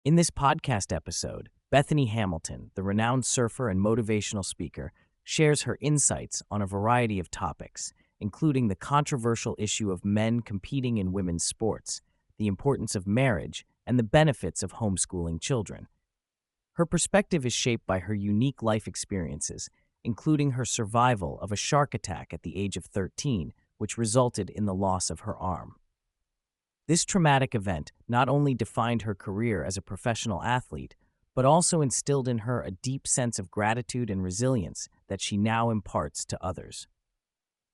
In this podcast episode, Bethany Hamilton, the renowned surfer and motivational speaker, shares her insights on a variety of topics, including the controversial issue of men competing in women's sports, the importance of marriage, and the benefits of homeschooling children. Her perspective is shaped by her unique life experiences, including her survival of a shark attack at the age of 13, which resulted in the loss of her arm. This traumatic event not only defined her career as a professional athlete, but also instilled in her a deep sense of gratitude and resilience that she now imparts to others.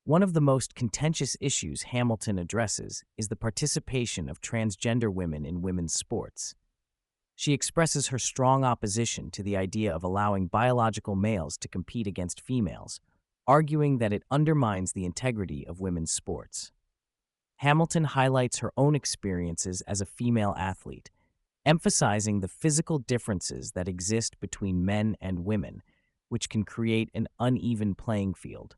One of the most contentious issues Hamilton addresses is the participation of transgender women in women's sports. She expresses her strong opposition to the idea of allowing biological males to compete against females, arguing that it undermines the integrity of women's sports. Hamilton highlights her own experiences as a female athlete, emphasizing the physical differences that exist between men and women, which can create an uneven playing field.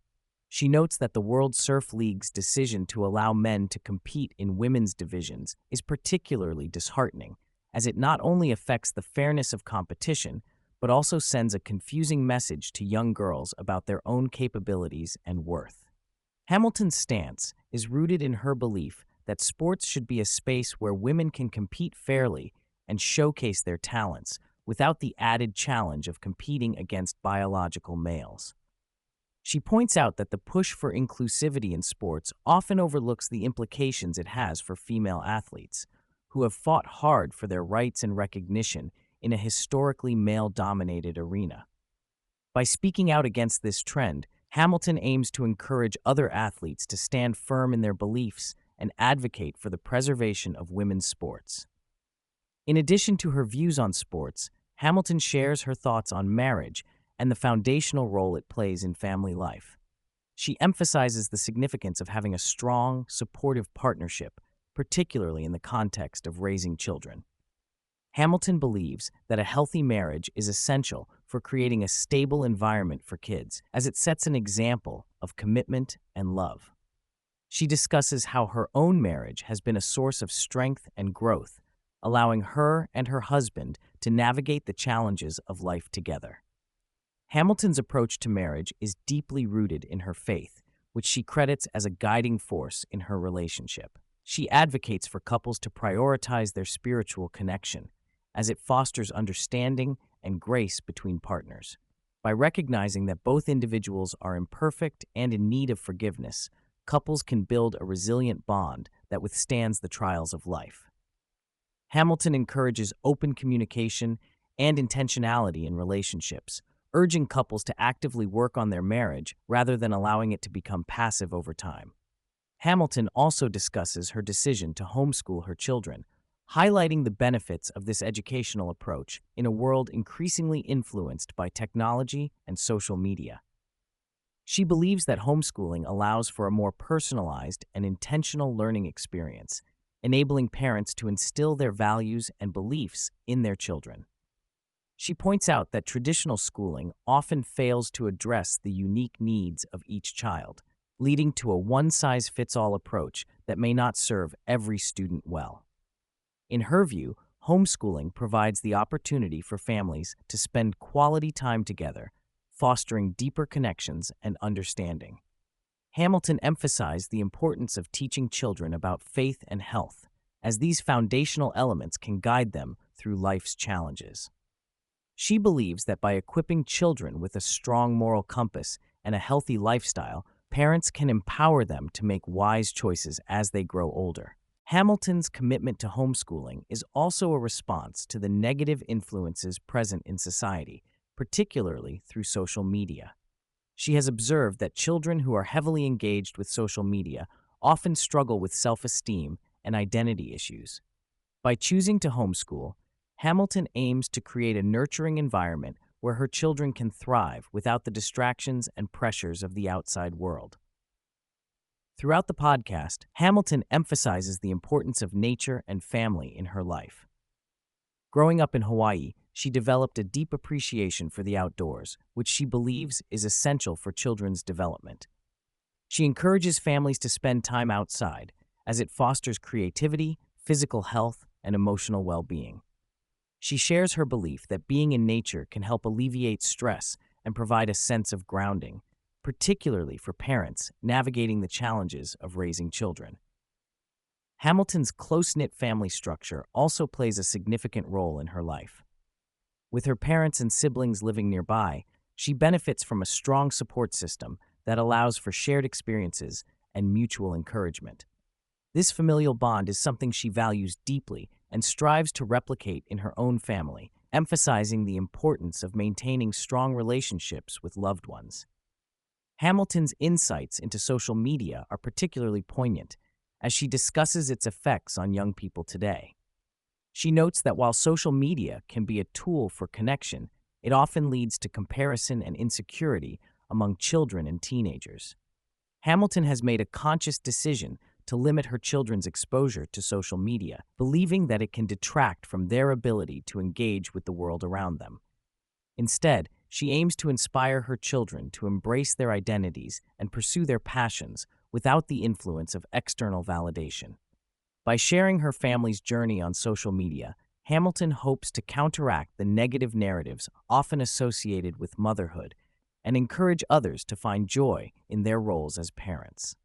She notes that the World Surf League's decision to allow men to compete in women's divisions is particularly disheartening, as it not only affects the fairness of competition, but also sends a confusing message to young girls about their own capabilities and worth. Hamilton's stance is rooted in her belief that sports should be a space where women can compete fairly and showcase their talents without the added challenge of competing against biological males. She points out that the push for inclusivity in sports often overlooks the implications it has for female athletes, who have fought hard for their rights and recognition in a historically male-dominated arena. By speaking out against this trend, Hamilton aims to encourage other athletes to stand firm in their beliefs and advocate for the preservation of women's sports. In addition to her views on sports, Hamilton shares her thoughts on marriage and the foundational role it plays in family life. She emphasizes the significance of having a strong, supportive partnership, particularly in the context of raising children. Hamilton believes that a healthy marriage is essential for creating a stable environment for kids, as it sets an example of commitment and love. She discusses how her own marriage has been a source of strength and growth, allowing her and her husband to navigate the challenges of life together. Hamilton's approach to marriage is deeply rooted in her faith, which she credits as a guiding force in her relationship. She advocates for couples to prioritize their spiritual connection, as it fosters understanding and grace between partners. By recognizing that both individuals are imperfect and in need of forgiveness, couples can build a resilient bond that withstands the trials of life. Hamilton encourages open communication and intentionality in relationships, urging couples to actively work on their marriage rather than allowing it to become passive over time. Hamilton also discusses her decision to homeschool her children, highlighting the benefits of this educational approach in a world increasingly influenced by technology and social media. She believes that homeschooling allows for a more personalized and intentional learning experience, enabling parents to instill their values and beliefs in their children. She points out that traditional schooling often fails to address the unique needs of each child, leading to a one-size-fits-all approach that may not serve every student well. In her view, homeschooling provides the opportunity for families to spend quality time together, fostering deeper connections and understanding. Hamilton emphasized the importance of teaching children about faith and health, as these foundational elements can guide them through life's challenges. She believes that by equipping children with a strong moral compass and a healthy lifestyle, parents can empower them to make wise choices as they grow older. Hamilton's commitment to homeschooling is also a response to the negative influences present in society, particularly through social media. She has observed that children who are heavily engaged with social media often struggle with self-esteem and identity issues. By choosing to homeschool, Hamilton aims to create a nurturing environment where her children can thrive without the distractions and pressures of the outside world. Throughout the podcast, Hamilton emphasizes the importance of nature and family in her life. Growing up in Hawaii, she developed a deep appreciation for the outdoors, which she believes is essential for children's development. She encourages families to spend time outside, as it fosters creativity, physical health, and emotional well-being. She shares her belief that being in nature can help alleviate stress and provide a sense of grounding, particularly for parents navigating the challenges of raising children. Hamilton's close-knit family structure also plays a significant role in her life. With her parents and siblings living nearby, she benefits from a strong support system that allows for shared experiences and mutual encouragement. This familial bond is something she values deeply and strives to replicate in her own family, emphasizing the importance of maintaining strong relationships with loved ones. Hamilton's insights into social media are particularly poignant as she discusses its effects on young people today. She notes that while social media can be a tool for connection, it often leads to comparison and insecurity among children and teenagers. Hamilton has made a conscious decision to limit her children's exposure to social media, believing that it can detract from their ability to engage with the world around them. Instead, she aims to inspire her children to embrace their identities and pursue their passions without the influence of external validation. By sharing her family's journey on social media, Hamilton hopes to counteract the negative narratives often associated with motherhood and encourage others to find joy in their roles as parents.